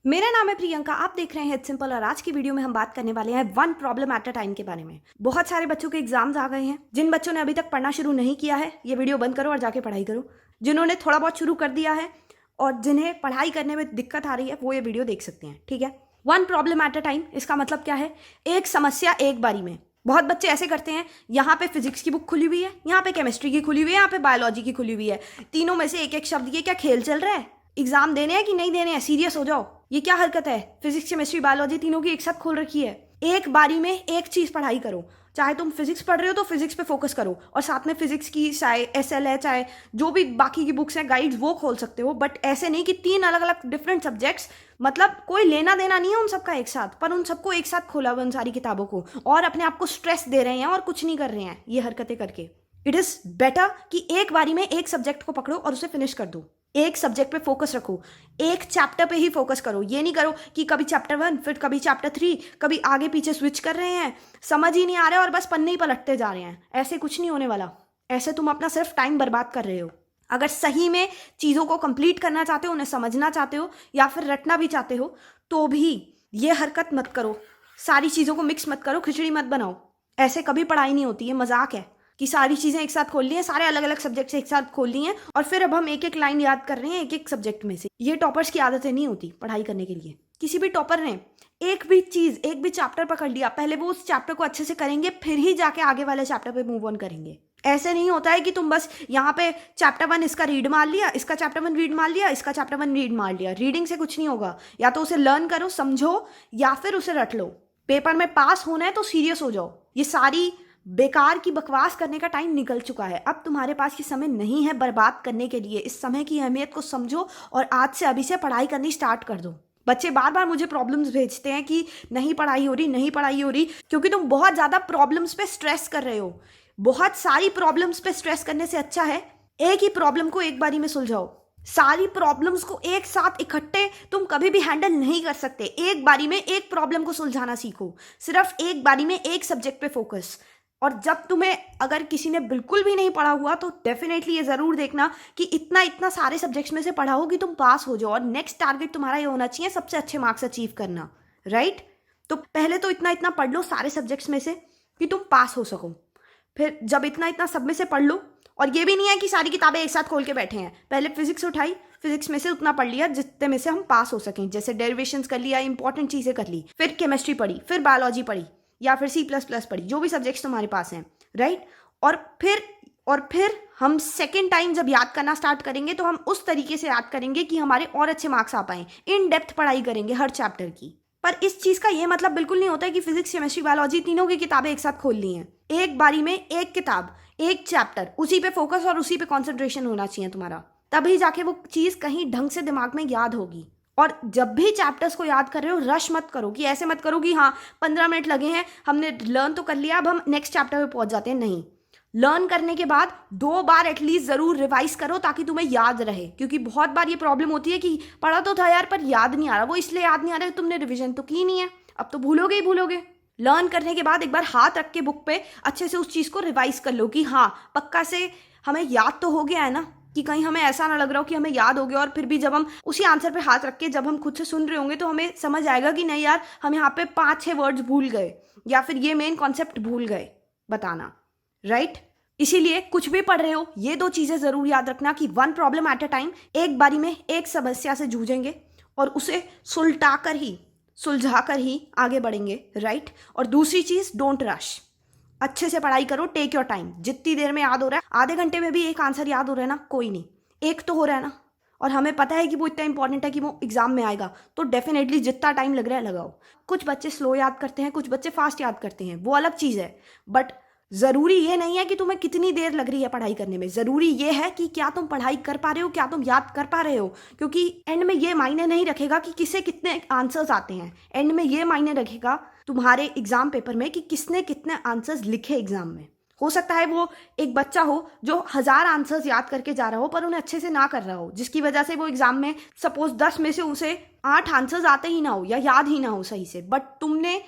मेरा नाम है प्रियंका, आप देख रहे हैं इट्स सिंपल और आज की वीडियो में हम बात करने वाले हैं one problem at a time के बारे में। बहुत सारे बच्चों के एग्जाम्स आ गए हैं। जिन बच्चों ने अभी तक पढ़ना शुरू नहीं किया है ये वीडियो बंद करो और जाके पढ़ाई करो। जिन्होंने थोड़ा बहुत शुरू कर दिया है और जिन्हें पढ़ाई करने में दिक्कत आ रही है वो ये वीडियो देख सकते हैं, ठीक है। One problem at a time, इसका मतलब क्या है? एक समस्या एक बारी में। बहुत बच्चे ऐसे करते हैं, यहाँ पे फिजिक्स की बुक खुली हुई है, यहाँ पे केमिस्ट्री की खुली हुई है, यहाँ पे बायोलॉजी की खुली हुई है, तीनों में से एक एक शब्द, ये क्या खेल चल रहा है? एग्जाम देने हैं कि नहीं देने हैं? सीरियस हो जाओ। ये क्या हरकत है? फिजिक्स केमिस्ट्री बायोलॉजी तीनों की एक साथ खोल रखी है। एक बारी में एक चीज पढ़ाई करो। चाहे तुम फिजिक्स पढ़ रहे हो तो फिजिक्स पे फोकस करो और साथ में फिजिक्स की चाहे एसएल है, चाहे जो भी बाकी की बुक्स हैं, गाइड्स, वो खोल सकते हो। बट ऐसे नहीं कि तीन अलग अलग डिफरेंट सब्जेक्ट्स, मतलब कोई लेना देना नहीं है उन सबका एक साथ, पर उन सबको एक साथ खोला हुआ उन सारी किताबों को और अपने आप को स्ट्रेस दे रहे हैं और कुछ नहीं कर रहे हैं ये हरकतें करके। इट इज बेटर कि एक बारी में एक सब्जेक्ट को पकड़ो और उसे फिनिश कर दो। एक सब्जेक्ट पे फोकस रखो, एक चैप्टर पे ही फोकस करो। ये नहीं करो कि कभी चैप्टर 1 फिर कभी चैप्टर 3, कभी आगे पीछे स्विच कर रहे हैं, समझ ही नहीं आ रहा है और बस पन्ने ही पलटते जा रहे हैं। ऐसे कुछ नहीं होने वाला। ऐसे तुम अपना सिर्फ टाइम बर्बाद कर रहे हो। अगर सही में चीज़ों को कंप्लीट करना चाहते हो, उन्हें समझना चाहते हो या फिर रटना भी चाहते हो, तो भी ये हरकत मत करो। सारी चीज़ों को मिक्स मत करो, खिचड़ी मत बनाओ। ऐसे कभी पढ़ाई नहीं होती है, मजाक है कि सारी चीजें एक साथ खोल ली हैं, सारे अलग अलग सब्जेक्ट से एक साथ खोल ली हैं और फिर अब हम एक एक लाइन याद कर रहे हैं एक एक सब्जेक्ट में से। ये टॉपर्स की आदतें नहीं होती पढ़ाई करने के लिए। किसी भी टॉपर ने एक भी चीज, एक भी चैप्टर पकड़ लिया, पहले वो उस चैप्टर को अच्छे से करेंगे, फिर ही जाके आगे वाले चैप्टर पे मूव ऑन करेंगे। ऐसे नहीं होता है कि तुम बस यहाँ पे चैप्टर 1 इसका रीड मार लिया, इसका चैप्टर 1 रीड मार लिया, इसका चैप्टर 1 रीड मार लिया। रीडिंग से कुछ नहीं होगा। या तो उसे लर्न करो, समझो, या फिर उसे रट लो। पेपर में पास होना है तो सीरियस हो जाओ। ये सारी बेकार की बकवास करने का टाइम निकल चुका है। अब तुम्हारे पास ये समय नहीं है बर्बाद करने के लिए। इस समय की अहमियत को समझो और आज से अभी से पढ़ाई करनी स्टार्ट कर दो। बच्चे बार बार मुझे प्रॉब्लम्स भेजते हैं कि नहीं पढ़ाई हो रही, नहीं पढ़ाई हो रही, क्योंकि तुम बहुत ज़्यादा प्रॉब्लम्स पे स्ट्रेस कर रहे हो। बहुत सारी प्रॉब्लम्स पे स्ट्रेस करने से अच्छा है एक ही प्रॉब्लम को एक बारी में सुलझाओ। सारी प्रॉब्लम्स को एक साथ इकट्ठे तुम कभी भी हैंडल नहीं कर सकते। एक बारी में एक प्रॉब्लम को सुलझाना सीखो। सिर्फ एक बारी में एक सब्जेक्ट पे फोकस। और जब तुम्हें, अगर किसी ने बिल्कुल भी नहीं पढ़ा हुआ, तो डेफिनेटली ये जरूर देखना कि इतना इतना सारे सब्जेक्ट्स में से पढ़ा हो कि तुम पास हो जाओ। और नेक्स्ट टारगेट तुम्हारा ये होना चाहिए सबसे अच्छे मार्क्स अचीव करना, राइट? तो पहले तो इतना इतना पढ़ लो सारे सब्जेक्ट्स में से कि तुम पास हो सको। फिर जब इतना इतना सब में से पढ़ लो, और ये भी नहीं है कि सारी किताबें एक साथ खोल के बैठे हैं। पहले फिजिक्स उठाई, फिजिक्स में से उतना पढ़ लिया जितने में से हम पास हो सकें, जैसे डेरिवेशंस कर लिया, इंपॉर्टेंट चीजें कर ली। फिर केमिस्ट्री पढ़ी, फिर बायोलॉजी पढ़ी, या फिर C++ पढ़ी, जो भी सब्जेक्ट्स तुम्हारे पास हैं, राइट? और फिर हम सेकेंड टाइम जब याद करना स्टार्ट करेंगे तो हम उस तरीके से याद करेंगे कि हमारे और अच्छे मार्क्स आ पाए। इन डेप्थ पढ़ाई करेंगे हर चैप्टर की। पर इस चीज का ये मतलब बिल्कुल नहीं होता है कि फिजिक्स केमिस्ट्री बायोलॉजी तीनों की किताबें एक साथ खोल ली हैं। एक बारी में एक किताब, एक चैप्टर, उसी पे फोकस और उसी पे कॉन्सेंट्रेशन होना चाहिए तुम्हारा। तभी जाके वो चीज कहीं ढंग से दिमाग में याद होगी। और जब भी चैप्टर्स को याद कर रहे हो, रश मत करो कि ऐसे मत करो कि हाँ 15 मिनट लगे हैं, हमने लर्न तो कर लिया, अब हम नेक्स्ट चैप्टर पे पहुंच जाते हैं। नहीं, लर्न करने के बाद 2 बार एटलीस्ट जरूर रिवाइज करो ताकि तुम्हें याद रहे। क्योंकि बहुत बार ये प्रॉब्लम होती है कि पढ़ा तो था यार पर याद नहीं आ रहा। वो इसलिए याद नहीं आ रहा है, तुमने रिविजन तो की नहीं है, अब तो भूलोगे ही भूलोगे। लर्न करने के बाद एक बार हाथ रख के बुक पे अच्छे से उस चीज को रिवाइज कर लो कि हाँ पक्का से हमें याद तो हो गया है ना, कि कहीं हमें ऐसा ना लग रहा हो कि हमें याद हो गया और फिर भी जब हम उसी आंसर पे हाथ रख के जब हम खुद से सुन रहे होंगे तो हमें समझ आएगा कि नहीं यार हम यहाँ पे 5-6 वर्ड्स भूल गए या फिर ये मेन कॉन्सेप्ट भूल गए बताना, राइट? इसीलिए कुछ भी पढ़ रहे हो ये 2 चीजें जरूर याद रखना कि one problem at a time, एक बारी में एक समस्या से जूझेंगे और उसे सुलझा कर ही आगे बढ़ेंगे, राइट? और दूसरी चीज, डोंट रश। अच्छे से पढ़ाई करो, टेक योर टाइम। जितनी देर में याद हो रहा है, आधे घंटे में भी एक आंसर याद हो रहा है ना, कोई नहीं, एक तो हो रहा है ना, और हमें पता है कि वो इतना इंपॉर्टेंट है कि वो एग्जाम में आएगा, तो डेफिनेटली जितना टाइम लग रहा है लगाओ। कुछ बच्चे स्लो याद करते हैं, कुछ बच्चे फास्ट याद करते हैं, वो अलग चीज़ है। बट जरूरी ये नहीं है कि तुम्हें कितनी देर लग रही है पढ़ाई करने में। जरूरी ये है कि क्या तुम पढ़ाई कर पा रहे हो, क्या तुम याद कर पा रहे हो। क्योंकि एंड में ये मायने नहीं रखेगा कि किसे कितने आंसर्स आते हैं। एंड में ये मायने रखेगा तुम्हारे एग्जाम पेपर में कि किसने कितने आंसर्स लिखे एग्जाम में। हो सकता है वो एक बच्चा हो जो 1000 आंसर्स याद करके जा रहा हो पर उन्हें अच्छे से ना कर रहा हो, जिसकी वजह से वो एग्जाम में सपोज 10 में से उसे 8 आंसर्स आते ही ना हो या याद ही ना हो सही से। बट तुमने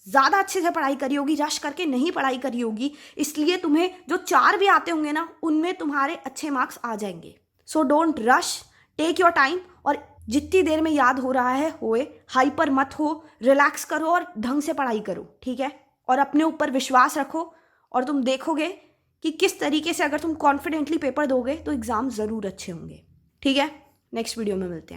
ज्यादा अच्छे से पढ़ाई करी होगी, रश करके नहीं पढ़ाई करी होगी, इसलिए तुम्हें जो 4 भी आते होंगे ना उनमें तुम्हारे अच्छे मार्क्स आ जाएंगे। So don't rush, take your time और जितनी देर में याद हो रहा है होए, हाइपर मत हो, रिलैक्स करो और ढंग से पढ़ाई करो, ठीक है। और अपने ऊपर विश्वास रखो और तुम देखोगे कि किस तरीके से अगर तुम कॉन्फिडेंटली पेपर दोगे तो एग्ज़ाम ज़रूर अच्छे होंगे, ठीक है। नेक्स्ट वीडियो में मिलते हैं।